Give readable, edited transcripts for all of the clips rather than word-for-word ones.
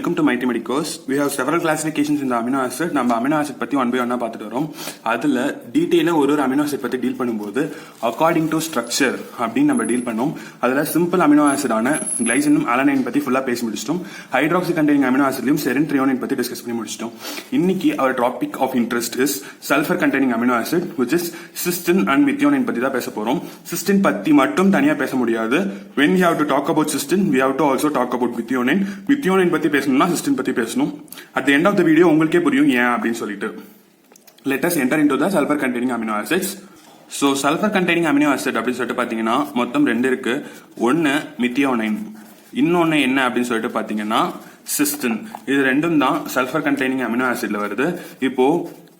welcome to Mighty Medicos. We have several classifications in the amino acid. நம்ம amino acid பத்தி one by one பார்த்துட்டு வரோம். அதுல டீடைலா ஒரு amino acid பத்தி டீல் பண்ணும்போது according to structure அப்படின்னு நம்ம டீல் பண்ணோம். அதுல simple amino acid ஆன glycine alanine பத்தி ஃபுல்லா பேசி முடிச்சிட்டோம். hydroxy containing amino acidலயும் serine threonine பத்தி டிஸ்கஸ் பண்ணி முடிச்சிட்டோம். இன்னைக்கு our topic of interest is sulfur containing amino acid which is cysteine and methionine பத்தி தான் பேச போறோம். cysteine பத்தி மட்டும் தனியா பேச முடியாது. When we have to talk about cysteine, we have to also talk about methionine. methionine பத்தி பேசணும்னா cysteine பத்தி பேசணும். At the end of the video உங்களுக்கே புரியும் ஏன் அப்படின்னு சொல்லிட்டு. Let us enter into the sulfur containing amino acids. So sulfur containing amino acid அப்படின்னு சொல்லிட்டு பாத்தீங்கன்னா மொத்தம் ரெண்டு இருக்கு. ஒன்னு methionine, இன்னொன்னு என்ன அப்படின்னு சொல்லிட்டு பாத்தீங்கன்னா cysteine. இது ரெண்டும் தான் sulfur containing amino acidல வருது. இப்போ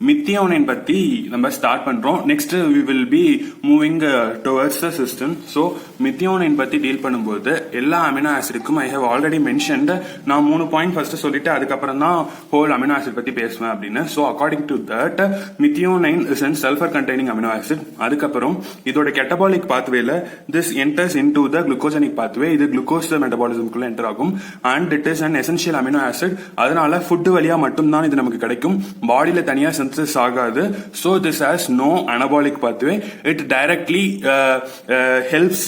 methionine பத்தி நம்ம ஸ்டார்ட் பண்றோம். Next we will be moving towards the cysteine. So methionine பத்தி டீல் பண்ணும்போது எல்லா amino ஆசிடுக்கும் I have already mentioned நான் 3 பாயிண்ட் ஃபர்ஸ்ட் சொல்லிட்டு அதுக்கப்புறம் தான் whole amino acid பத்தி பேசுவேன் அப்படின்னு. So according to that methionine is an sulfur containing amino acid. அதுக்கப்புறம் இதோட catabolic pathwayல this enters into the glucosenic pathway. இது glucose metabolism குள்ள enter ஆகும் and it is an essential amino acid. அதனால food வழியா மட்டும் தான் இது நமக்கு கிடைக்கும். பாடியில தனியா synthesis ஆகாது. So this has no anabolic pathway. It directly helps.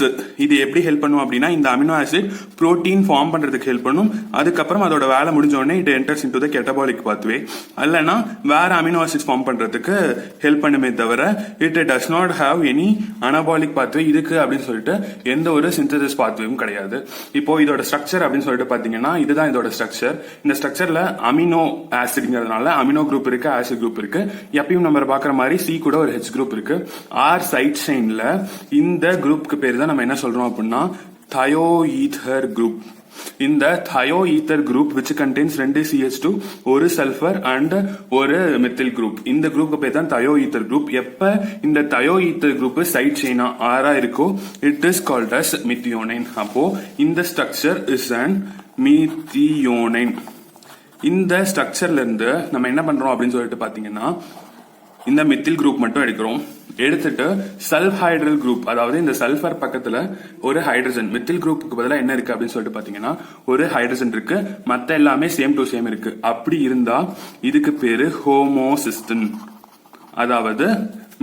இது எப்படி ஹெல்ப் பண்ணும் அப்படின்னா இந்த அமினோ ஆசிட் புரோட்டீன் ஃபார்ம் பண்றதுக்கு ஹெல்ப் பண்ணும். அதுக்கப்புறம் அதோட வேலை முடிஞ்ச உடனே it enters into the catabolic pathway. அல்லனா வேற அமினோ ஆசிட்ஸ் ஃபார்ம் பண்றதுக்கு ஹெல்ப் பண்ணுமே தவிர it does not have any anabolic pathway. இதுக்கு அப்படின்னு சொல்லிட்டு எந்த ஒரு சிந்தசிஸ் பாத்வேயும் கிடையாது. இப்போ இதோட ஸ்ட்ரக்சர் அப்படின்னு சொல்லிட்டு பாத்தீங்கன்னா இதுதான் இதோட ஸ்ட்ரக்சர். இந்த ஸ்ட்ரக்சர்ல அமினோ ஆசிட்ங்கிறதுனால அமினோ குரூப் இருக்கு, ஆசிட் குரூப் இருக்கு. எப்பயும் நம்ம பாக்குற மாதிரி சி கூட ஒரு H குரூப் இருக்கு. ஆர் சைட் செயின்ல இந்த குரூப்புக்கு பேர் தான் நம்ம என்ன சொல்றோம் அப்படின்னா thioether group. இந்த thioether group which contains 2 CH2 ஒரு சல்ஃபர் அண்ட் ஒரு மெத்தில் குரூப். இந்த குரூப்புக்கு பேர் தான் thioether group. எப்ப இந்த thioether group சைட் செயினா ஆரா இருக்கோ it is called as methionine. அப்போ இந்த ஸ்ட்ரக்சர் is an methionine. இந்த ஸ்ட்ரக்சர்ல இருந்து நம்ம என்ன பண்றோம் அப்படின்னு சொல்லிட்டு பாத்தீங்கன்னா இந்த மெத்தில் குரூப் மட்டும் எடுக்கிறோம். எடுத்துட்டு சல்ஃபைட்ரல் குரூப், அதாவது இந்த சல்ஃபர் பக்கத்துல ஒரு ஹைட்ரஜன், மெத்தில் குரூப்புக்கு பதிலா என்ன இருக்கு அப்படின்னு சொல்லிட்டு பாத்தீங்கன்னா ஒரு ஹைட்ரஜன் இருக்கு. மத்த எல்லாமே சேம் டு சேம் இருக்கு. அப்படி இருந்தா இதுக்கு பேரு ஹோமோசிஸ்டின். அதாவது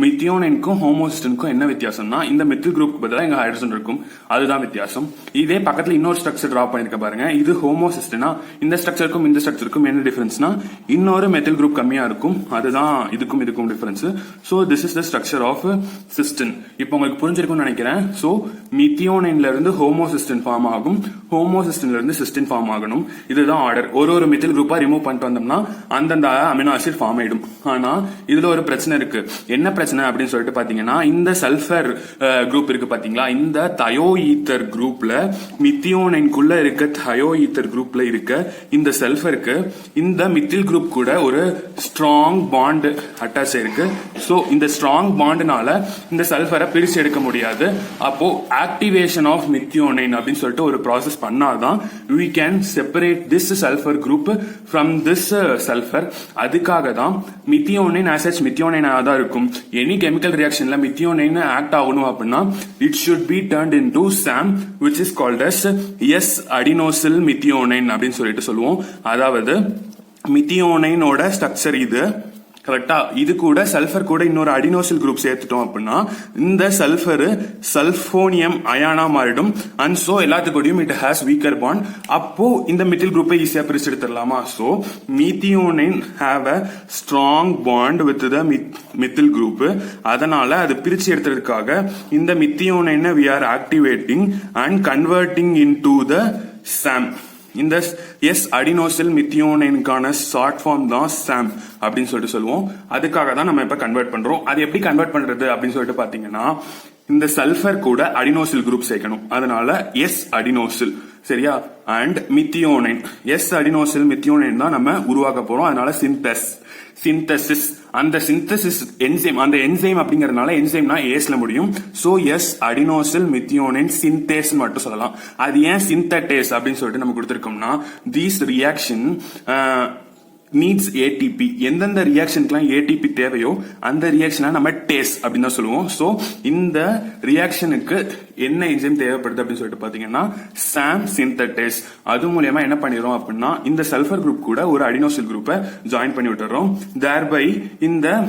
மெத்தியோனைனுக்கும் ஹோமோசிஸ்டினுக்கும் என்ன வித்தியாசம்னா இந்த மெத்தில் குரூப்புக்கு பதிலா இங்க ஹைட்ரஜன் இருக்கும், அதுதான் வித்தியாசம். இதே பக்கத்துல இன்னொரு ஸ்ட்ரக்சர் டிரா பண்ணிருக்க பாருங்க, இது ஹோமோசிஸ்டினா. இந்த ஸ்ட்ரக்சருக்கும் இந்த ஸ்ட்ரக்சருக்கும் என்ன டிஃபரன்ஸ்னா இன்னொரு மெத்தில் குரூப் கம்மியா இருக்கும், அதுதான் இதுக்கும் இதுக்கும் difference. So this is the structure of cystine. இப்போ உங்களுக்கு புரிஞ்சிருக்கும்னு நினைக்கிறேன். சோ மெத்தியோனைன்ல இருந்து ஹோமோசிஸ்டின் ஃபார்ம் ஆகும், ஹோமோசிஸ்டின்ல இருந்து சிஸ்டின் ஃபார்ம் ஆகணும். இதுதான் ஆர்டர். ஒரு மெத்தில் குரூப்பா ரிமூவ் பண்ணிட்டு வந்தோம்னா அந்தந்த அமினோ ஆசிட் ஃபார்ம் ஆயிடும். ஆனா இதுல ஒரு பிரச்சனை இருக்கு. என்ன பிரச்சனை அப்படின்னு சொல்லிட்டு பாத்தீங்கன்னா இந்த சல்ஃபர் குரூப் இருக்கு பாத்தீங்களா, இந்த thioether குரூப்ல மெத்தியோனைனுக்குள்ள இருக்க thioether குரூப்ல இருக்க இந்த சல்ஃபருக்கு இந்த மெத்தில் குரூப் கூட ஒரு ஸ்ட்ராங் பாண்ட் அட்டாச் இருக்கு. சோ இந்த ஸ்ட்ராங் பாண்ட்னால இந்த சல்ஃபரை பிரிச்சு எடுக்க முடியாது. அப்போ ஆக்டிவேஷன் ஆஃப் மெத்தியோனைன் அப்படின்னு சொல்லிட்டு ஒரு ப்ராசஸ் பண்ணாதான் we can separate this sulfur group from this sulfur. அதுக்காக தான் மெத்தியோனைன் as such மெத்தியோனைனா தான் இருக்கும். எனி கெமிக்கல் ரியாக்ஷன்ல மெத்தியோனைன் ஆக்ட் ஆகணும் அப்படின்னா it should be turned into SAM which is called as S-அடினோசில் மெத்தியோனைன் அப்படின்னு சொல்லிட்டு சொல்லுவோம். அதாவது மெத்தியோனைனோட ஸ்ட்ரக்சர் இது கரெக்டா. இது கூட சல்ஃபர் கூட இன்னொரு அடினோசில் குரூப் சேர்த்துட்டோம் அப்படின்னா இந்த சல்ஃபர் சல்போனியம் அயானா மாறிடும். அண்ட் சோ எல்லாத்துக்கூடயும் இட் ஹாஸ் வீக்கர் பாண்ட். அப்போ இந்த மெத்தில் குரூப்பை ஈஸியா பிரிச்சு எடுத்துடலாமா. So methionine have a strong bond with the methyl group. அதனால அது பிரிச்சு எடுத்ததுக்காக இந்த மெத்தியோனைனை we are activating and converting into the SAM. இந்த S-அடினோசில் மெத்தியோனைனுக்கான ஷார்ட் ஃபார்ம் தான் SAM அப்படின்னு சொல்லிட்டு சொல்லுவோம். அதுக்காக தான் நம்ம இப்ப கன்வெர்ட் பண்றோம். அது எப்படி கன்வெர்ட் பண்றது அப்படின்னு சொல்லிட்டு பாத்தீங்கன்னா இந்த சல்ஃபர் கூட அடினோசில் குரூப் சேர்க்கணும். அதனால S-அடினோசில் சரியா அண்ட் மெத்தியோனைன், S-அடினோசில் மெத்தியோனைன் தான் நம்ம உருவாக்க போறோம். அதனால சிந்தசிஸ், அந்த சிந்தசிஸ் என்சைம், அந்த என்சைம் அப்படிங்கறதுனால என்சைம்னா ஏஸ்ல முடியும். சோ S-அடினோசில் மெத்தியோனைன் சிந்தேஸ் மட்டும் சொல்லலாம். அது ஏன் சிந்தடேஸ் அப்படின்னு சொல்லிட்டு நம்ம கொடுத்திருக்கோம்னா these reaction நீட்ஸ் ஏடிபி. எந்தெந்த ரியாக்ஷனுக்குலாம் ஏடிபி தேவையோ அந்த ரியாக்ஷனை நம்ம டேஸ் அப்படின்னு தான் சொல்லுவோம். ஸோ இந்த ரியாக்ஷனுக்கு என்ன என்சைம் தேவைப்படுது அப்படின்னு சொல்லிட்டு பாத்தீங்கன்னா சாம் சிந்தடேஸ். அது மூலமா என்ன பண்ணிடுறோம் அப்படின்னா இந்த சல்ஃபர் குரூப் கூட ஒரு அடினோசில் குரூப்பை ஜாயின் பண்ணி விட்டுறோம். தேர்பை இந்த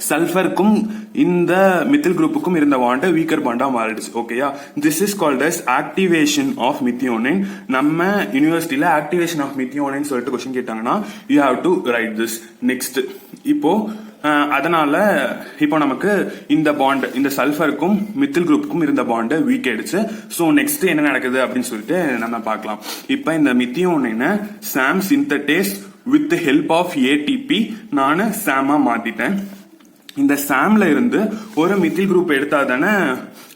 சல்ஃபருக்கும் இந்த மித்தில் குரூப்புக்கும் இருந்த பாண்ட் வீக்கர் பாண்டா மாறிடுச்சு. ஓகேயா, this is called as activation of methionine. நம்ம யூனிவர்சிட்டியில ஆக்டிவேஷன் ஆஃப் மித்தியோனைன் சொல்லிட்டு கொஸ்டின் கேட்டாங்கன்னா you have to write this. Next இப்போ அதனால இப்போ நமக்கு இந்த பாண்ட் இந்த சல்ஃபருக்கும் மித்தில் குரூப்புக்கும் இருந்த பாண்ட் வீக் ஆயிடுச்சு. ஸோ நெக்ஸ்ட் என்ன நடக்குது அப்படின்னு சொல்லிட்டு நம்ம பார்க்கலாம். இப்போ இந்த மித்தியோனைனை சாம் சிந்தடேஸ் வித் ஹெல்ப் ஆஃப் ஏடிபி நான் சாமா மாத்திட்டேன். இந்த சாம்ல இருந்து ஒரு மித்தில் குரூப் எடுத்தா தானே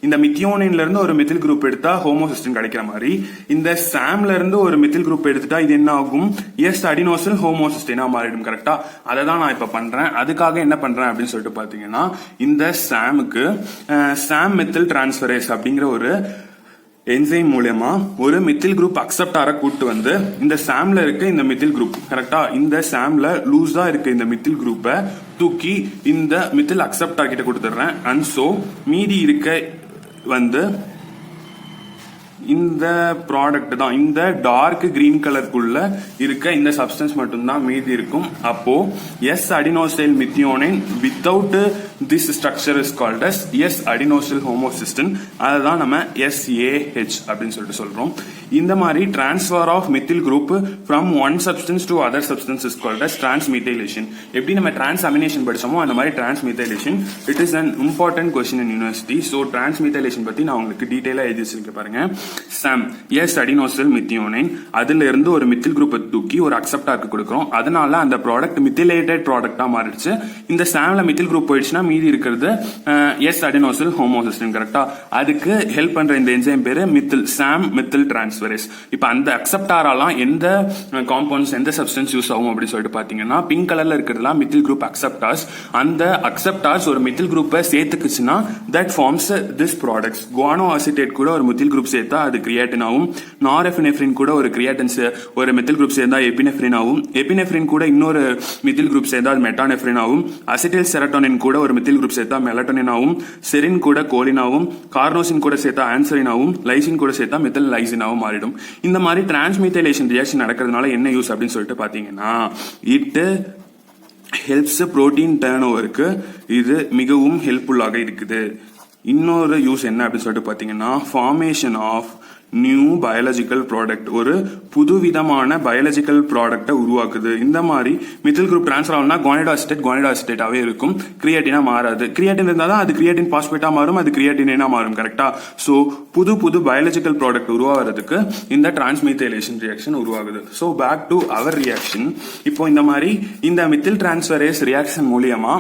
இந்த மித்தியோனைன்ல இருந்து ஒரு மித்தில் குரூப் எடுத்தா ஹோமோசிஸ்டின் கிடைக்கிற மாதிரி இந்த சாம்ல இருந்து ஒரு மித்தில் குரூப் எடுத்துட்டா இது என்ன ஆகும்? எஸ் அடினோசில் ஹோமோசிஸ்டினா மாறிடும். கரெக்டா? அதை தான் நான் இப்ப பண்றேன். அதுக்காக என்ன பண்றேன் அப்படின்னு சொல்லிட்டு பாத்தீங்கன்னா இந்த சாமுக்கு சாம் மித்தில் டிரான்ஸ்பரேஸ் அப்படிங்கிற ஒரு என்சைம் மூலமா ஒரு மித்தில் குரூப் அக்செப்டார கூட்டு வந்து இந்த சாம்ல இருக்க இந்த மித்தில் குரூப் கரெக்டா இந்த சாம்ல லூஸா இருக்க இந்த மித்தில் குரூப்பை தூக்கி இந்த மித்தில் அக்செப்டார் கிட்ட கொடுத்துடுறேன். அண்ட் சோ மீதி இருக்க வந்து இந்த ப்ராடக்ட் தான் இந்த டார்க் கிரீன் கலருக்குள்ள இருக்க இந்த சப்ஸ்டன்ஸ் மட்டும்தான் மீதி இருக்கும். அப்போ S adenosyl methionine without this structure is called as S adenosyl homocysteine. அதுதான் நம்ம SAH அப்படின்னு சொல்லிட்டு சொல்றோம். இந்த மாதிரி transfer of methyl group from one substance to other substance is called as transmethylation. எப்படி நம்ம டிரான்ஸ்அமினேஷன் படிச்சோமோ அந்த மாதிரி transmethylation it is an important question in university. So transmethylation பத்தி நான் உங்களுக்கு டீடைலா எழுதி வச்சிருக்கேன் பாருங்க. சாம் எஸ் அடினோசில் மித்தியோனைன் அதுல இருந்து ஒரு மித்தில் குரூப்பை தூக்கி ஒரு அக்செப்டாருக்கு கொடுக்கிறோம். அதனால அந்த ப்ராடக்ட் மித்திலேட்டட் ப்ராடக்டா மாறிடுச்சு. இந்த சாம்ல மித்தில் குரூப் போயிடுச்சுன்னா மீதி இருக்கிறது எஸ் அடினோசில் ஹோமோசிஸ்டின். கரெக்டா? அதுக்கு ஹெல்ப் பண்ற இந்த என்சைம் பேரு மித்தில் சாம் மித்தில் டிரான்ஸ்பரேஸ். இப்ப அந்த அக்செப்டாரெல்லாம் எந்த காம்பவுண்ட்ஸ் எந்த சப்ஸ்டன்ஸ் யூஸ் ஆகும் அப்படின்னு சொல்லிட்டு பாத்தீங்கன்னா பிங்க் கலர்ல இருக்கிறதுலாம் மித்தில் குரூப் அக்செப்டார்ஸ். அந்த அக்செப்டார்ஸ் ஒரு மித்தில் குரூப்பை சேர்த்துக்குச்சுன்னா that forms this products. Guano acetate கூட ஒரு மித்தில் குரூப் சேர்த்தா அது கிரியாட்டின் ஆகும். நாரெஃபினெஃப்ரின் கூட ஒரு கிரியாட்டின் ஒரு மெத்தில் குரூப் சேர்ந்தா எபினெஃப்ரின் ஆகும். எபினெஃப்ரின் கூட இன்னொரு மித்தில் குரூப் சேர்ந்தா அது மெட்டானெஃப்ரின் ஆகும். அசிட்டில் செரட்டோனின் கூட ஒரு மித்தில் குரூப் சேர்த்தா மெலட்டோனின் ஆகும். செரின் கூட கோலின் ஆகும். கார்னோசின் கூட சேர்த்தா ஆன்சரின் ஆகும். லைசின் கூட சேர்த்தா மெத்தில் லைசின் ஆகும் மாறிடும். இந்த மாதிரி டிரான்ஸ்மித்தைலேஷன் ரியாக்ஷன் நடக்கிறதுனால என்ன யூஸ் அப்படின்னு சொல்லிட்டு பாத்தீங்கன்னா இட் ஹெல்ப்ஸ் புரோட்டீன் டர்ன் ஓவருக்கு இது மிகவும் ஹெல்ப்ஃபுல்லாக இருக்குது. இன்னொரு யூஸ் என்ன அப்படின்னு சொல்லிட்டு பாத்தீங்கன்னா formation of new biological product. ஒரு புதுவிதமான பயாலஜிக்கல் ப்ராடக்டை உருவாக்குது. இந்த மாதிரி மித்தில் குரூப் டிரான்ஸ்ஃபர் ஆகும்னா குவானிடாசிட்டேட்டாவே இருக்கும், கிரியாட்டினா மாறாது. கிரியாட்டின் இருந்தால் தான் அது கிரியாட்டின் பாஸ்பேட்டா மாறும், அது கிரியாட்டினா மாறும். கரெக்டா? ஸோ புது பயாலஜிக்கல் ப்ராடக்ட் உருவாகிறதுக்கு இந்த டிரான்ஸ்மித்தைலேஷன் ரியாக்ஷன் உருவாகுது. So back to our reaction. இப்போ இந்த மாதிரி இந்த மித்தில் டிரான்ஸ்ஃபரேஸ் ரியாக்ஷன் மூலியமா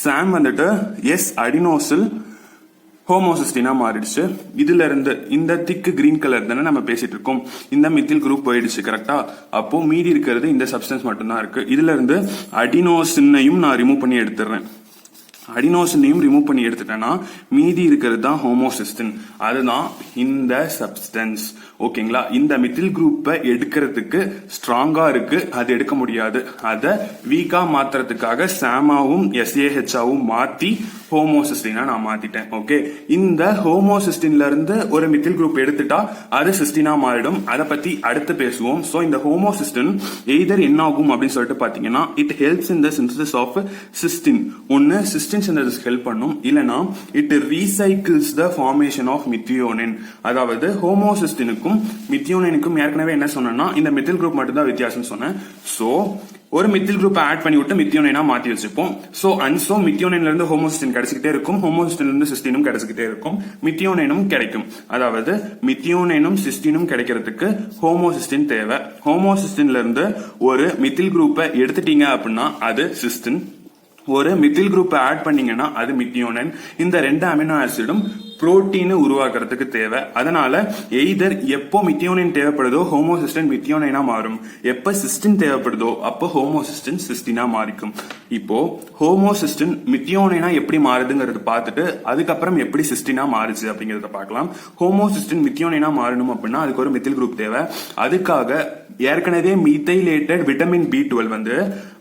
சாம் வந்துட்டு எஸ் அடினோசில் ஹோமோசிஸ்டினா மாறிடுச்சு. இதுல இருந்து இந்த திக் கிரீன் கலர் தானே நம்ம பேசிட்டு இருக்கோம். இந்த மித்தில் குரூப் போயிடுச்சு. கரெக்டா? அப்போ மீதி இருக்கிறது இந்த சப்ஸ்டன்ஸ் மட்டும்தான் இருக்கு. இதுல இருந்து அடினோசினையும் நான் ரிமூவ் பண்ணி எடுத்துறேன். அடினோசினையும் ரிமூவ் பண்ணி எடுத்துட்டேன்னா மீதி இருக்கிறது தான் ஹோமோசிஸ்டின். அதுதான் இந்த சப்ஸ்டன்ஸ். ஓகேங்களா? இந்த மித்தில் குரூப்பை எடுக்கிறதுக்கு ஸ்ட்ராங்கா இருக்கு, அது எடுக்க முடியாது. அதை வீக்கா மாத்துறதுக்காக சாமாவும் SAHஆவும் மாத்தி ஹோமோசிஸ்டினா நான் மாத்திட்டேன். ஓகே, இந்த ஹோமோசிஸ்டின்ல இருந்து ஒரு மித்தில் குரூப் எடுத்துட்டா அது சிஸ்டினா மாறிடும். அதை பத்தி அடுத்து பேசுவோம். சோ இந்த ஹோமோசிஸ்டின் எய்தர் என்ன ஆகும் அப்படின்னு சொல்லிட்டு பாத்தீங்கன்னா it helps in the synthesis of cysteine. ஒன்னு சிஸ்டின் சிந்தசிஸ் ஹெல்ப் பண்ணும், இல்லனா it recycles the formation of methionine. அதாவது ஹோமோசிஸ்டினுக்கும் மித்தியோனைனுக்கும் ஏற்கனவே என்ன சொன்னா இந்த மித்தில் குரூப் மட்டும் தான் வித்தியாசம் சொன்னேன். சோ ஒரு மித்தில் குரூப் ஆட் பண்ணி விட்டு மித்தியோனைனா மாத்தி வச்சுப்போம். சோ அன்சோ மித்தியோனைன்ல இருந்து ஹோமோசிஸ்டின் கிடைச்சிக்கிட்டே இருக்கும், ஹோமோசிஸ்டின்ல இருந்து சிஸ்டினும் கிடைச்சிக்கிட்டே இருக்கும், மித்தியோனைனும் கிடைக்கும். அதாவது மித்தியோனைனும் சிஸ்டினும் கிடைக்கிறதுக்கு ஹோமோசிஸ்டின் தேவை. ஹோமோசிஸ்டின்ல இருந்து ஒரு மித்தில் குரூப்பை எடுத்துட்டீங்க அப்படின்னா அது சிஸ்டின். ஒரு மித்தில் குரூப் ஆட் பண்ணீங்கன்னா அது மித்தியோனைன். இந்த ரெண்டு அமினோ ஆசிடும் புரோட்டீன் உருவாக்குறதுக்கு தேவை. அதனால எய்தர் எப்போ மித்தியோனைன் தேவைப்படுதோ ஹோமோசிஸ்டின் மித்தியோனைனா மாறும், எப்ப சிஸ்டின் தேவைப்படுதோ அப்போ ஹோமோசிஸ்டின் சிஸ்டினா மாறிக்கும். இப்போ ஹோமோசிஸ்டின் மித்தியோனைனா எப்படி மாறுதுங்கிறது பார்த்துட்டு அதுக்கப்புறம் எப்படி சிஸ்டினா மாறுச்சு அப்படிங்கறத பார்க்கலாம். ஹோமோசிஸ்டின் மித்தியோனைனா மாறணும் அப்படின்னா அதுக்கு ஒரு மித்தில் குரூப் தேவை. அதுக்காக ஏற்கனவே மீத்தைலேட்டட் விட்டமின் B12 வந்து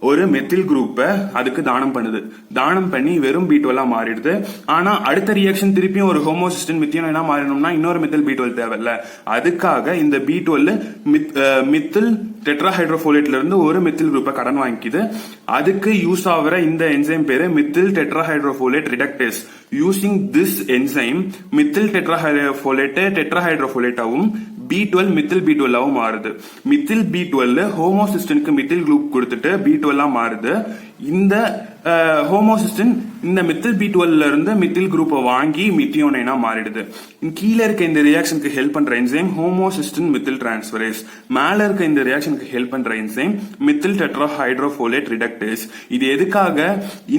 ஒரு மெத்தில் குரூப்பை அதுக்கு தானம் பண்ணுது. தானம் பண்ணி வெறும் B12 மாறிடுது. ஆனா அடுத்த ரியாக்ஷன் திருப்பியும் ஒரு ஹோமோசிஸ்டின் மித்தியோனைனா மாறணும்னா இன்னொரு மெத்தில் B12 தேவையில்ல. அதுக்காக இந்த B12 மித்தில் டெட்ராஹைட்ரோஃபோலேட்ல இருந்து ஒரு மெத்தில் குரூப்பை கடன் வாங்கிக்குது. அதுக்கு யூஸ் ஆகிற இந்த என்சைம் பேரு methyl tetrahydrofolate reductase. Using this enzyme methyl டெட்ராஹைட்ரோஃபோலேட்டாவும் B12 மித்தில் B12 மாறுது. மித்தில் B12 ஹோமோசிஸ்டினுக்கு மித்தில் குரூப் கொடுத்துட்டு B12 மாறுது. இந்த ஹோமோசிஸ்டின் இந்த மித்தில் B12 இருந்து மித்தில் குரூப்பை வாங்கி மித்தியோனைனா மாறிடுது. கீழே இருக்க இந்த ரியாக்ஷனுக்கு ஹெல்ப் பண்ற என்சைம் ஹோமோசிஸ்டின் மித்தில் டிரான்ஸ்ஃபரேஸ். மேல இருக்க இந்த ரியாக்ஷனுக்கு ஹெல்ப் பண்ற என்சைம் மித்தில் டெட்ராஹைட்ரோஃபோலேட் ரிடக்டேஸ். இது எதுக்காக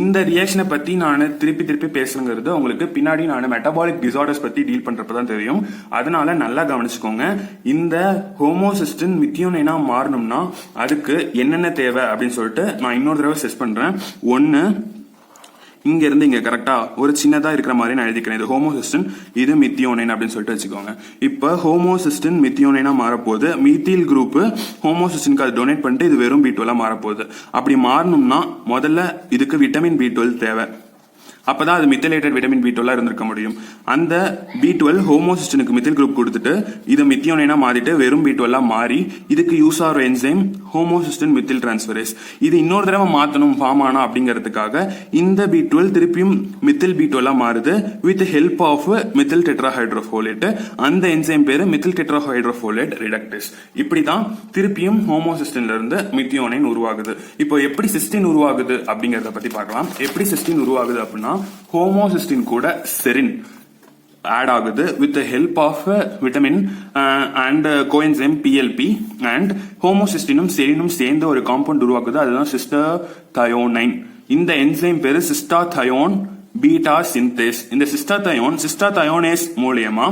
இந்த ரியாக்ஷனை பத்தி நான் திருப்பி பேசுங்கிறது உங்களுக்கு பின்னாடி நான் மெட்டபாலிக் டிசார்டர்ஸ் பத்தி டீல் பண்றப்பதான் தெரியும். அதனால நல்லா கவனிச்சுக்கோங்க. இந்த ஹோமோசிஸ்டின் மித்தியோனைனா மாறணும்னா அதுக்கு என்னென்ன தேவை அப்படின்னு சொல்லிட்டு நான் இன்னொரு தடவை செஸ் பண்றேன். ஒன்னு, இங்க இருந்து இங்க கரெக்டா ஒரு சின்னதா இருக்கிற மாதிரி நான் எழுதிக்கிறேன். இது ஹோமோசிஸ்டின், இது மித்தியோனைன் அப்படின்னு சொல்லிட்டு வச்சுக்கோங்க. இப்ப ஹோமோசிஸ்டின் மித்தியோனைனா மாறப்போகுது. மீத்தில் குரூப் ஹோமோசிஸ்டினுக்கு அது டொனேட் பண்ணிட்டு இது வெறும் B12 மாறப்போகுது. அப்படி மாறணும்னா முதல்ல இதுக்கு விட்டமின் B12 தேவை. அப்பதான் அது மித்திலேட்டட் விட்டமின் B12 இருந்திருக்க முடியும். அந்த B12 ஹோமோசிஸ்டினுக்கு மித்தில் குரூப் கொடுத்துட்டு இது மித்தியோனைனா மாறிட்டு வெறும் B12 மாறி இதுக்கு யூஸ் ஆகிற என்சைம் ஹோமோசிஸ்டின் மித்தில் டிரான்ஸ்ஃபரேஸ். இது இன்னொரு தடவை மாத்தணும் ஃபார்ம் ஆனா அப்படிங்கிறதுக்காக இந்த B12 திருப்பியும் மித்தில் B12 மாறுது வித் ஹெல்ப் ஆஃப் மித்தில் டெட்ராஹைட்ரோஃபோலேட். அந்த என்சைம் பேரு மித்தில் டெட்ராஹைட்ரோஃபோலேட் ரிடக்டேஸ். இப்படிதான் திருப்பியும் ஹோமோசிஸ்டின்ல இருந்து மித்தியோனைன் உருவாகுது. இப்போ எப்படி சிஸ்டின் உருவாகுது அப்படிங்கறத பத்தி பார்க்கலாம். எப்படி சிஸ்டின் உருவாகுது அப்படின்னா ஹோமோசிஸ்டின் கூட செரின் ஆட் ஆகுது with help of vitamin and coenzyme PLP and ஹோமோசிஸ்டினும் செரினும் சேர்ந்து ஒரு காம்பவுண்ட் உருவாக்குது. அதுதான் சிஸ்டோதயோனைன். இந்த என்சைம் பேரு சிஸ்டோதயோன் பீட்டா சிந்தேஸ். இந்த சிஸ்டோதயோனேஸ் மூலியமா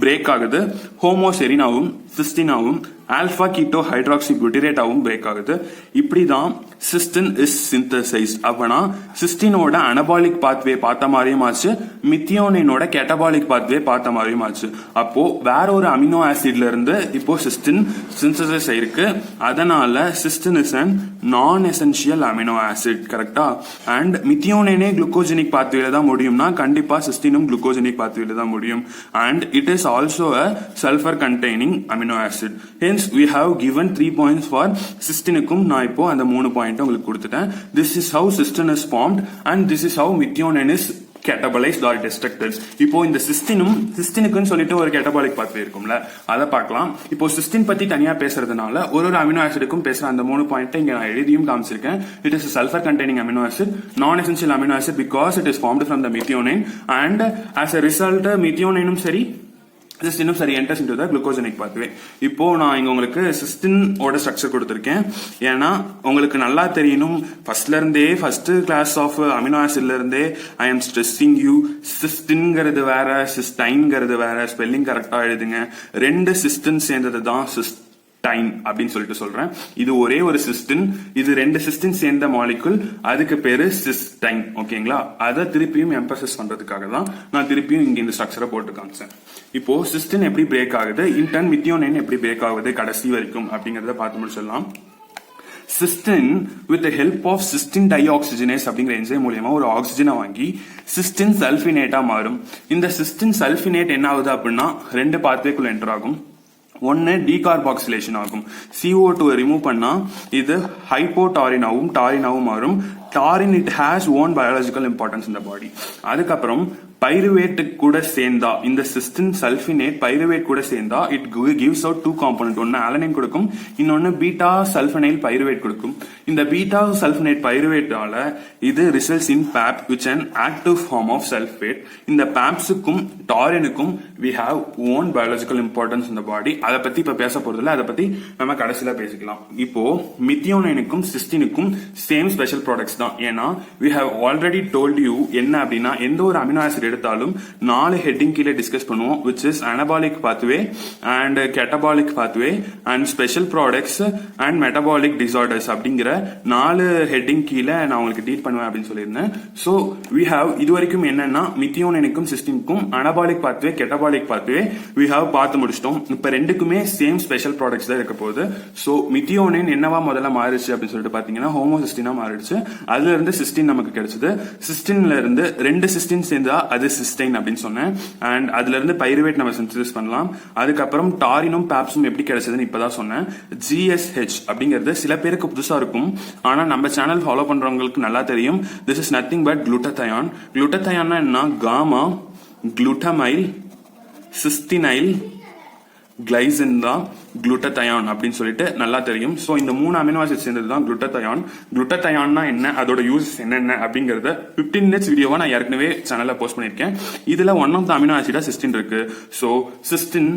பிரேக் ஆகுது. ஹோமோசெரினாவும் சிஸ்டினாவும் ஆல்பா கீட்டோ ஹைட்ராக்சி பியூட்டிரேட்டாவும் பிரேக் ஆகுது. இப்படிதான் சிஸ்டின் இஸ் சிந்தசைஸ்ட். அப்பனா சிஸ்டினோட அனபாலிக் பாத்வே பார்த்த மாதிரியும் ஆச்சு, மித்தியோனைனோட கேட்டபாலிக் பாத்வே பார்த்த மாதிரியும் ஆச்சு. அப்போ வேற ஒரு அமினோ ஆசிட்ல இருந்து இப்போ சிஸ்டின் சிந்தசைஸ் ஆயிருக்கு. அதனால சிஸ்டின் இஸ் அன் நான் எசென்ஷியல் அமினோ ஆசிட். கரெக்டா? அண்ட் மித்தியோனைனே குளுக்கோஜெனிக் பாத்வேல தான் முடியும்னா கண்டிப்பா சிஸ்டினும் குளுக்கோஜெனிக் பாத்வேல தான் முடியும். And it is also a sulphur containing amino acid. Hence we have given 3 points for cystinukum. நான் இப்போ அந்த 3 பாயிண்ட் உங்களுக்கு கொடுத்துட்டேன். This is how cystin is formed and this is how methionine is catabolized or destructed. இப்போ இந்த சிஸ்டினுக்குன்னு சொல்லிட்டு ஒரு கேட்டபாலிக் pathway இருக்கும்ல, அதை பார்க்கலாம். இப்போ சிஸ்டின் பத்தி தனியா பேசுறதுனால ஒரு அமினோ ஆசிடுக்கும் பேசுற அந்த 3 பாயிண்ட் இங்க நான் எழுதியும் காமிச்சிருக்கேன். It is sulphur containing amino acid, non essential amino acid because it is formed from the methionine and as a result methionine சரி சிஸ்டினும் சரி enters into the glucogenic pathway. இப்போ நான் இங்க உங்களுக்கு சிஸ்டின் ஓட ஸ்ட்ரக்சர் கொடுத்திருக்கேன். ஏன்னா உங்களுக்கு நல்லா தெரியணும், ஃபர்ஸ்ட் கிளாஸ் ஆஃப் அமினோ ஆசிட்ல இருந்தே ஐ எம் ஸ்ட்ரெஸ்ஸிங் யூ. சிஸ்டின்ங்கிறது வேற, சிஸ்டைன்ங்கிறது வேற. ஸ்பெல்லிங் கரெக்டா எழுதுங்க. 2 சிஸ்டின் சேர்ந்தது தான் சிஸ்டைன் அப்படின்னு சொல்லிட்டு சொல்றேன். இது ஒரே ஒரு சிஸ்டின், இது 2 சிஸ்டின் சேர்ந்த மாலிகுல், அதுக்கு பேரு சிஸ்டைன். ஓகேங்களா? அதை திருப்பியும் எம்பசஸ் பண்றதுக்காக தான் நான் திருப்பியும் இங்க இந்த ஸ்ட்ரக்சரை போட்டு காமிச்சேன். இப்போ சிஸ்டின் எப்படி பிரேக் ஆகுது, இன்டர்ன் மித்தியோனைன் எப்படி பிரேக் ஆகுது கடைசி வரைக்கும் அப்படிங்கறத பார்த்து முடிச்சிடலாம். Cysteine with the help of cysteine dioxygenase அப்படிங்கிற என்சைம் மூலமா ஒரு ஆக்சிஜனை வாங்கி சிஸ்டின் சல்பினேட்டா மாறும். இந்த சிஸ்டின் சல்பினேட் என்ன ஆகுது அப்படின்னா 2 பாத்வேக்குள்ள என்டர் ஆகும். ஒன்னு டீகார்பாக்சிலேஷன் ஆகும். CO2 ரிமூவ் பண்ணா இது ஹைப்போடாரினாவும் டாரினாவும் மாறும். Taurine it has own biological importance in the body. அதுக்கப்புறம் பைருவேட் கூட சேர்ந்தா, இந்த சிஸ்டின் சல்பினேட் பைருவேட் கூட சேர்ந்தா இட் கிவ்ஸ் அவுட் 2 காம்போனன்ட். ஒன்னு ஆலனைன் கொடுக்கும், இன்னொன்னு பீட்டா சல்பனைல் பைருவேட் கொடுக்கும். இந்த பீட்டா சல்பனைட் பைருவேட்டால இது results in PAP which an active form of sulfate. இந்த PAPஸுக்கும் டாரினுக்கும் we have own biological importance in the body. அதை பத்தி இப்ப பேச போறதில்ல, அதை பத்தி நம்ம கடைசியில பேசிக்கலாம். இப்போ மித்தியோனைனுக்கும் சிஸ்டினுக்கும் சேம் ஸ்பெஷல் ப்ராடக்ட்ஸ் ப்ராடக்ட்ஸ் தான். ஏன்னா we have already told you என்ன அப்படின்னா எந்த ஒரு அமினோ ஆசிட் எடுத்தாலும் 4 ஹெட்டிங் கீழே டிஸ்கஸ் பண்ணுவோம், which is anabolic pathway and catabolic pathway and special products and metabolic disorders அப்படிங்கிற 4 ஹெட்டிங் கீழே நான் உங்களுக்கு டீல் பண்ணுவேன் அப்படின்னு சொல்லியிருந்தேன். ஸோ we have இது வரைக்கும் என்னன்னா மித்தியோனினுக்கும் சிஸ்டினுக்கும் anabolic pathway catabolic pathway we have பார்த்து முடிச்சிட்டோம். இப்ப ரெண்டுக்குமே சேம் ஸ்பெஷல் ப்ராடக்ட்ஸ் தான் இருக்க போகுது. ஸோ மித்தியோனின் என்னவா முதல்ல மாறிடுச்சு அப்படின்னு சொல்லிட்டு பாத்தீங்கன்னா ஹோமோசிஸ்டினா மாறிடுச்சு. அதுல இருந்து சிஸ்டின் நமக்கு கிடைச்சது. சிஸ்டின்ல இருந்து 2 சிஸ்டின் சேர்ந்தா அது சிஸ்டைன் அப்படின்னு சொன்னேன். அண்ட் அதுல இருந்து பைருவேட் நம்ம சிந்தசிஸ் பண்ணலாம். அதுக்கப்புறம் டாரினும் பேப்ஸும் எப்படி கிடைச்சதுன்னு இப்பதான் சொன்னேன். GSH அப்படிங்கிறது சில பேருக்கு புதுசா இருக்கும், ஆனா நம்ம சேனல் ஃபாலோ பண்றவங்களுக்கு நல்லா தெரியும். This is nothing but glutathione. குளுட்டதயான்னா என்ன? காமா, குளுட்டமைல், சிஸ்டினைல், கிளைசின் தான் குளுட்டதயான் அப்படின்னு சொல்லிட்டு நல்லா தெரியும். சோ இந்த 3 அமினோ ஆசிட் சேர்ந்தது தான் குளுட்டதயான். குளுட்டதயான்னா என்ன, அதோட யூஸ் என்னென்ன அப்படிங்கறத 15 மினிட்ஸ் வீடியோவா நான் ஏற்கனவே சேனல்ல போஸ்ட் பண்ணிருக்கேன். இதுல ஒன் ஆஃப் த அமினோ ஆசிடா சிஸ்டின் இருக்கு. சோ சிஸ்டின்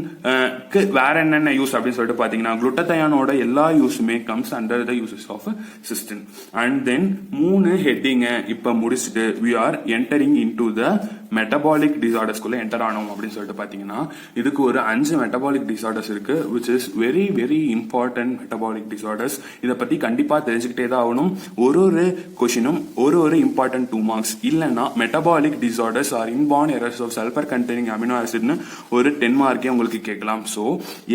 வேற என்னென்ன யூஸ் அப்படின்னு சொல்லிட்டு பாத்தீங்கன்னா குளுட்டதயானோட எல்லா யூஸுமே comes under the uses of cysteine. And then 3 heading இப்ப முடிச்சுட்டு we are entering into the metabolic டிசார்டர்ஸ்குள்ள என்டர் ஆனோம் அப்படின்னு சொல்லிட்டு பாத்தீங்கன்னா இதுக்கு ஒரு 5 மெட்டபாலிக் டிசார்டர்ஸ் இருக்கு, which is very very important metabolic disorders. இதை பத்தி கண்டிப்பா தெரிஞ்சுக்கிட்டே தான் ஆகணும். ஒரு கொஸ்டினும் ஒரு இம்பார்ட்டன்ட் 2 மார்க்ஸ். இல்லைன்னா metabolic disorders are inborn errors of sulphur containing amino ஆசிட்னு ஒரு 10 மார்க்கே உங்களுக்கு கேட்கலாம். சோ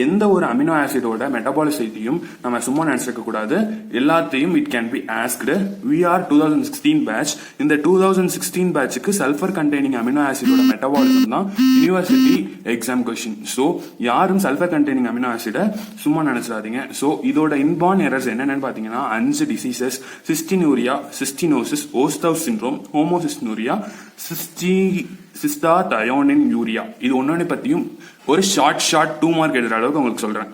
எந்த ஒரு அமினோ ஆசிடோட மெட்டபாலிசத்தையும் நம்ம சும்மா நினைச்சிருக்க கூடாது. எல்லாத்தையும் it can be asked. we are 2016 batch. இந்த 2016 பேட்சுக்கு சல்பர் கண்டெய்னிங் அமினோ ஆசிடோட மெட்டபாலிசம் தான் யூனிவர்சிட்டி எக்ஸாம் கொஸ்டின். சோ யாரும் சல்பர் கண்டெய்னிங் அமினோ ஆசிட சும்மா நினைச்சிடாதீங்க. சோ இதோட இன்பார்ன் எரர்ஸ் என்னன்னு பாத்தீங்கன்னா 5 diseases: cystinuria, cystinosis, oasthouse syndrome, homocystinuria, cystathioninuria. இது ஒன்னொன்னு பத்தியும் ஒரு ஷார்ட் 2 மார்க் எடுக்கிற அளவுக்கு உங்களுக்கு சொல்றேன்.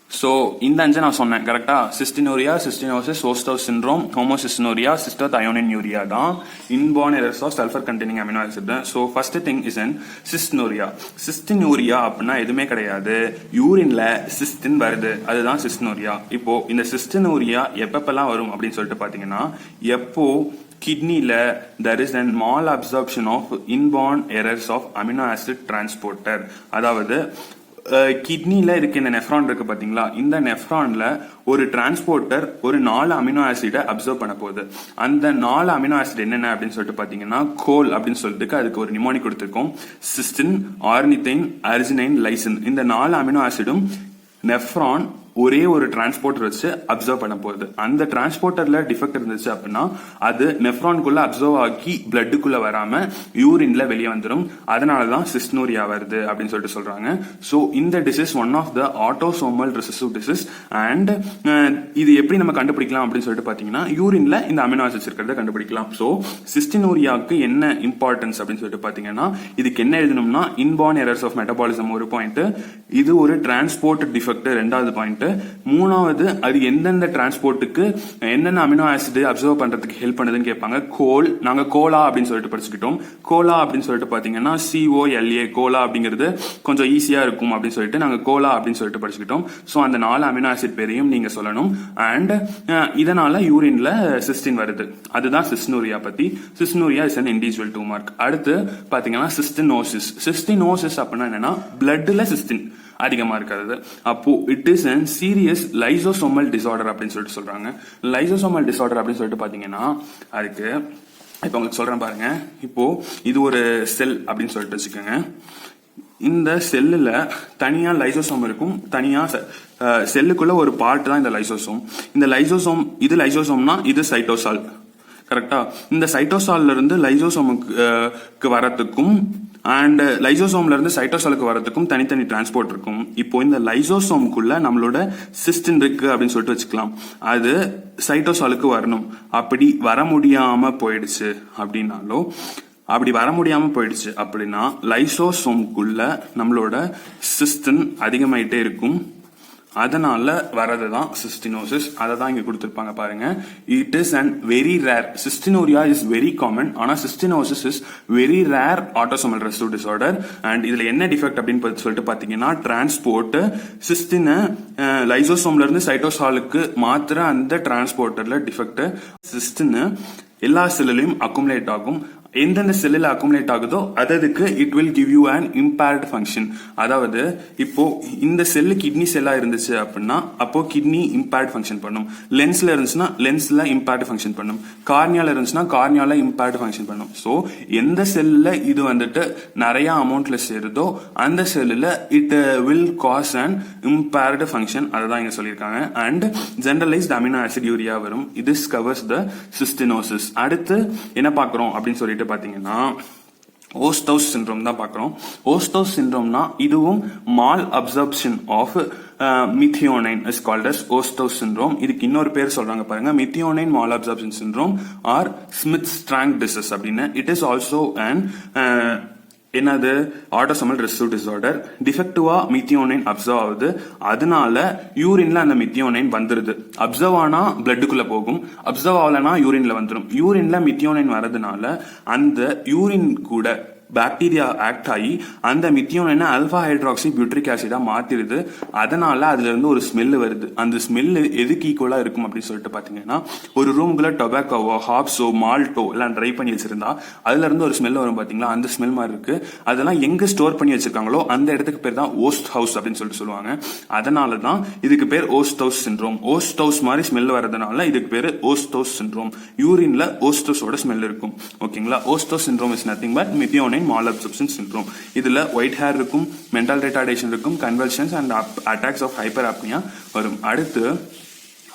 சோ இந்த 5 நான் சொன்னேன் correct? Cystinuria, cystinosis, oasthouse syndrome, homocystinuria, cystathioninuria தான் inborn errors of sulphur containing amino acid. So first thing is cystinuria. Cystinuria அப்படின்னா எதுவுமே கிடையாது, யூரின்ல சிஸ்டின் வருது, அதுதான் சிஸ்டினூரியா. இப்போ இந்த சிஸ்டினூரியா எப்பப்பெல்லாம் வரும் அப்படின்னு சொல்லிட்டு பாத்தீங்கன்னா எப்போ கிட்னில there is an mal absorption of inborn errors of amino acid transporter. அதாவது கிட்னில இருக்க இந்த நெஃப்ரான் இருக்கு பாத்தீங்களா, இந்த நெஃப்ரான்ல ஒரு டிரான்ஸ்போர்ட்டர் ஒரு 4 அமினோ ஆசிட அப்சர்வ் பண்ண போகுது. அந்த 4 அமினோ ஆசிட் என்னென்ன அப்படின்னு சொல்லிட்டு பாத்தீங்கன்னா கோல் அப்படின்னு சொல்லிட்டு அதுக்கு ஒரு நிமோனிக் கொடுத்திருக்கோம். Cystine, ornithine, arginine, lysine. இந்த 4 அமினோ ஆசிடும் நெஃப்ரான் ஒரே ஒரு டிரான்ஸ்போர்ட்டர் வச்சு அப்சர்வ் பண்ண போகுது. அந்த டிரான்ஸ்போர்ட்டர்ல டிஃபெக்ட் இருந்துச்சு அப்படின்னா அது நெஃப்ரான்குள்ள அப்சர்வ் ஆகி பிளட்டுக்குள்ள வராம யூரின்ல வெளியே வந்துடும். அதனாலதான் சிஸ்டினூரியா வருது அப்படின்னு சொல்லிட்டு சொல்றாங்க. சோ இந்த disease one of the autosomal recessive disease. And இது எப்படி நம்ம கண்டுபிடிக்கலாம் அப்படின்னு சொல்லிட்டு பாத்தீங்கன்னா யூரின்ல இந்த அமினோ ஆசிட்ஸ் இருக்கிறத கண்டுபிடிக்கலாம். சோ சிஸ்டினூரியாவுக்கு என்ன இம்பார்ட்டன்ஸ் அப்படின்னு சொல்லிட்டு பாத்தீங்கன்னா இதுக்கு என்ன எழுதணும்னா இன்பார்ன் எரர்ஸ் ஆஃப் மெட்டபாலிசம் ஒரு பாயிண்ட், இது ஒரு டிரான்ஸ்போர்ட் டிஃபெக்ட் 2வது பாயிண்ட், 3வது அது எந்தெந்த டிரான்ஸ்போர்ட்டுக்கு என்னென்ன அமினோ ஆசிட் அப்சர்வ் பண்றதுக்கு ஹெல்ப் பண்ணுதுன்னு கேட்பாங்க. கோல், நாங்க கோலா அப்படின்னு சொல்லிட்டு படிச்சுக்கிட்டோம். கோலா அப்படின்னு சொல்லிட்டு பாத்தீங்கன்னா COLA, கோலா அப்படிங்கிறது கொஞ்சம் ஈஸியா இருக்கும் அப்படின்னு சொல்லிட்டு நாங்க கோலா அப்படின்னு சொல்லிட்டு படிச்சுக்கிட்டோம். சோ அந்த 4 அமினோ ஆசிட் பேரையும் நீங்க சொல்லணும். அண்ட் இதனால யூரின்ல சிஸ்டின் வருது. அதுதான் சிஸ்டினூரியா பத்தி. சிஸ்டினூரியா இஸ் an individual 2 மார்க். அடுத்து பாத்தீங்கன்னா சிஸ்டினோசிஸ். சிஸ்டினோசிஸ் அப்படின்னா என்னன்னா பிளட்ல சிஸ்டின் அதிகமா இருக்கிறது. அப்போ it is an serious lysosomal disorder அப்படின்னு சொல்லிட்டு சொல்றாங்க. லைசோசோமல் டிசார்டர் அப்படின்னு சொல்லிட்டு பாத்தீங்கன்னா அதுக்கு இப்ப உங்களுக்கு சொல்றேன் பாருங்க. இப்போ இது ஒரு செல் அப்படின்னு சொல்லிட்டு வச்சுக்கோங்க. இந்த செல்லுல தனியா லைசோசோம் இருக்கும், தனியா செல்லுக்குள்ள ஒரு பார்ட் தான் இந்த லைசோசோம். இந்த லைசோசோம், இது லைசோசோம்னா இது சைட்டோசால் கரெக்டா? இந்த சைட்டோசால்ல இருந்து லைசோசோமுக்கு வரத்துக்கும் அண்ட் லைசோசோம்ல இருந்து சைட்டோசாலுக்கு வரதுக்கும் தனித்தனி டிரான்ஸ்போர்ட் இருக்கும். இப்போ இந்த லைசோசோமுக்குள்ள நம்மளோட சிஸ்டின் இருக்கு அப்படின்னு சொல்லிட்டு வச்சுக்கலாம். அது சைட்டோசாலுக்கு வரணும். அப்படி வர முடியாம போயிடுச்சு அப்படின்னா லைசோசோமுக்குள்ள நம்மளோட சிஸ்டின் அதிகமாயிட்டே இருக்கும். அதனால வரதுதான் சிஸ்டினோசிஸ். அதை தான் இங்க கொடுத்திருப்பாங்க பாருங்க. It is and very rare. Cystinuria is very common, ஆனா cystinosis is very rare autosomal recessive disorder. And இதுல என்ன டிஃபெக்ட் அப்படின்னு சொல்லிட்டு பாத்தீங்கன்னா டிரான்ஸ்போர்ட் சிஸ்டினை லைசோசோம்ல இருந்து சைட்டோசாலுக்கு மாத்திர அந்த டிரான்ஸ்போர்ட்டர்ல டிஃபெக்ட். சிஸ்டின் எல்லா செல்லுலையும் அக்குமுலேட் ஆகும். எந்தெந்த செல்லில் அக்குமுலேட் ஆகுதோ அதுக்கு it will give you an impaired function. அதாவது இப்போ இந்த செல்லு கிட்னி செல்லா இருந்துச்சு அப்படின்னா அப்போ கிட்னி இம்பேர்ட் ஃபங்க்ஷன் பண்ணும். லென்ஸ்ல இருந்துச்சுன்னா லென்ஸ்ல இம்பேர்ட் ஃபங்க்ஷன் பண்ணும். கார்னியால இருந்துச்சுன்னா கார்னியால இம்பேர்ட் ஃபங்க்ஷன் பண்ணும். ஸோ எந்த செல்லுல இது வந்துட்டு நிறைய அமௌண்ட்ல சேருதோ அந்த செல்லுல it will cause and impaired function. அதுதான் இங்க சொல்லியிருக்காங்க. And generalised aminoaciduria வரும். This covers the cystinosis. அடுத்து என்ன பார்க்கிறோம் அப்படின்னு சொல்லிட்டு பாத்தீங்கன்னா ஓஸ்டோஸ் சிண்ட்ரோம் தான் பார்க்கிறோம். ஓஸ்டோஸ் சிண்ட்ரோம்னா இதுவும் malabsorption of methionine is called as oasthouse syndrome. இதுக்கு இன்னொரு பேர் சொல்றாங்க பாருங்க, methionine malabsorption syndrome or Smith Strang disease அப்படின்னு. இட் இஸ் ஆல்சோ அண்ட் என்னது ஆட்டோசோமல் ரெசிசிவ் டிசார்டர். டிஃபெக்டிவா மித்தியோனைன் அப்சர்வ் ஆகுது. அதனால யூரின்ல அந்த மித்தியோனைன் வந்துருது. அப்சர்வ் ஆனா பிளட்டுக்குள்ள போகும், அப்சர்வ் ஆகலனா யூரின்ல வந்துடும். யூரின்ல மித்தியோனைன் வரதுனால அந்த யூரின் கூட பாக்டீரியா ஆக்ட் ஆகி அந்த மித்தியோனைனை அல்பா ஹைட்ராக்சி பியூட்ரிக் ஆசிடா மாத்திருது. அதனால அதுல இருந்து ஒரு ஸ்மெல் வருது. அந்த ஸ்மெல் எதுக்கு ஈக்குவலா இருக்கும் அப்படின்னு சொல்லிட்டு பாத்தீங்கன்னா, ஒரு ரூம்குள்ள டொபாக்கோவோ ஹாப்ஸோ மால்ட்டோ எல்லாம் ட்ரை பண்ணி வச்சிருந்தா அதுல இருந்து ஒரு ஸ்மெல் வரும் பாத்தீங்களா, அந்த ஸ்மெல் மாதிரி இருக்கு. அதெல்லாம் எங்க ஸ்டோர் பண்ணி வச்சிருக்காங்களோ அந்த இடத்துக்கு பேர் தான் ஓஸ்ட் ஹவுஸ் அப்படின்னு சொல்லிட்டு சொல்லுவாங்க. அதனாலதான் இதுக்கு பேர் ஓஸ்டோஸ் சிண்ட்ரோம். ஓஸ்டோஸ் மாதிரி ஸ்மெல் வரதுனால இதுக்கு பேரு ஓஸ்டோஸ் சிண்ட்ரோம். யூரின்ல ஓஸ்டோஸோட ஸ்மெல் இருக்கும். ஓகேங்களா. Oasthouse syndrome is nothing but methionine malabsorption syndrome. இதுல ஒயிட் ஹேர் இருக்கும், மென்டல் ரிட்டார்டேஷன் இருக்கும், convulsions and attacks of hyper apnoea வரும். அடுத்து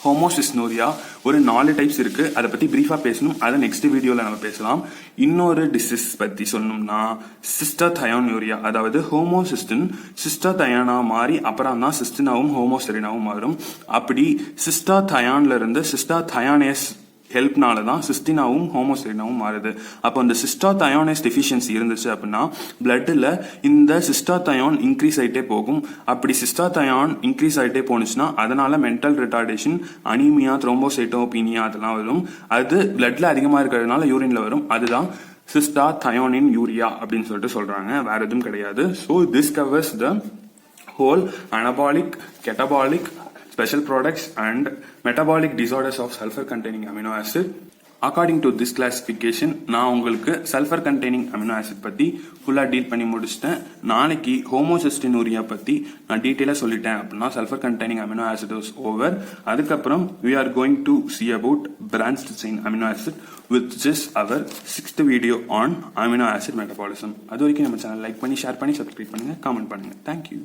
ஹோமோசிஸ்னோரியா ஒரு 4 டைப்ஸ் இருக்கு. அதை பத்தி பிரீஃபா பேசணும். அதை நெக்ஸ்ட் வீடியோல நம்ம பேசலாம். இன்னொரு டிசீஸ் பத்தி சொல்லணும்னா சிஸ்டோதயோனூரியா. அதாவது ஹோமோசிஸ்டின் சிஸ்டோதயானா மாறி அப்புறம் தான் சிஸ்டினாவும் ஹோமோசெரினாவும் மாறும். அப்படி சிஸ்டோதயான்ல இருந்து சிஸ்டோதயானேஸ் ஹெல்ப்னாலதான் சிஸ்டினாவும் ஹோமோசெரினாவும் மாறுது. அப்போ இந்த சிஸ்டோதயோனேஸ் டெஃபிஷியன்சி இருந்துச்சு அப்படின்னா பிளட்ல இந்த சிஸ்டோதயான் இன்க்ரீஸ் ஆயிட்டே போகும். அப்படி சிஸ்டோதயான் இன்க்ரீஸ் ஆயிட்டே போனுச்சுன்னா அதனால மென்டல் ரிட்டார்டேஷன், அனீமியா, த்ரோம்போசைட்டோபீனியா அதெல்லாம் வரும். அது பிளட்ல அதிகமா இருக்கிறதுனால யூரின்ல வரும். அதுதான் சிஸ்டோதயோனின் யூரியா அப்படின்னு சொல்லிட்டு சொல்றாங்க. வேற எதுவும் கிடையாது. So this covers the whole anabolic, catabolic, special products and metabolic disorders of sulfur containing amino acid. According to this classification, நான் உங்களுக்கு சல்ஃபர் கண்டெய்னிங் அமினோ ஆசிட் பத்தி ஃபுல்லா டீல் பண்ணி முடிச்சிட்டேன். நாளைக்கு ஹோமோசிஸ்டினூரியா பத்தி நான் டீட்டெயிலா சொல்லிட்டேன் அப்படின்னா sulphur containing amino acid is over. அதுக்கப்புறம் we are going to see about branched chain amino acid which is our 6th video on amino acid metabolism. அது வரைக்கும் நம்ம சேனல் லைக் பண்ணி, ஷேர் பண்ணி, சப்ஸ்கிரைப் பண்ணுங்க, கமெண்ட் பண்ணுங்க. Thank you.